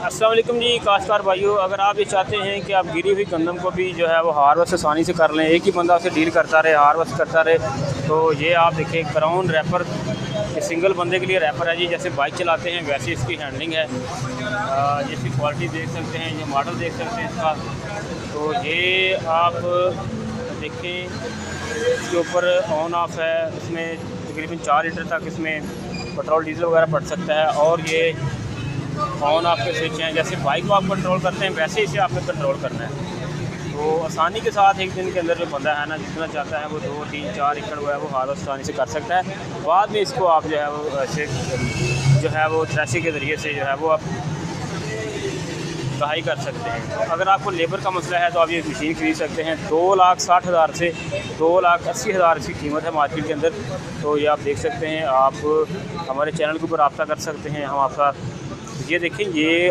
अस्सलाम वालेकुम जी काश्तकार भाइयों, अगर आप ये चाहते हैं कि आप गिरी हुई गंदम को भी जो है वो हार्वेस्ट आसानी से कर लें, एक ही बंदा उसे डील करता रहे, हार्वेस्ट करता रहे, तो ये आप देखें क्राउन रैपर, ये सिंगल बंदे के लिए रैपर है जी। जैसे बाइक चलाते हैं वैसे इसकी हैंडलिंग है। इसकी क्वालिटी देख सकते हैं, ये मॉडल देख सकते हैं इसका। तो ये आप देखें, इसके ऊपर ऑन ऑफ है, इसमें तकरीबन 4 लीटर तक इसमें पेट्रोल डीजल वगैरह पड़ सकता है। और ये ऑन ऑफ के स्विच हैं, जैसे बाइक को आप कंट्रोल करते हैं वैसे इसे आपने कंट्रोल करना है। तो आसानी के साथ एक दिन के अंदर जो बंदा है ना, जितना चाहता है वो 2, 3, 4 एकड़ वो है वो हार्वेस्ट आसानी से कर सकता है। बाद में इसको आप जो है वो ऐसे जो है वो थ्रेसिंग के ज़रिए से जो है वो आप कहाई कर सकते हैं। तो अगर आपको लेबर का मसला है तो आप ये मशीन खरीद सकते हैं। 2,60,000 से 2,80,000 इसकी कीमत है मार्केट के अंदर। तो ये आप देख सकते हैं, आप हमारे चैनल के ऊपर रब्ता कर सकते हैं, हम आपका ये देखें ये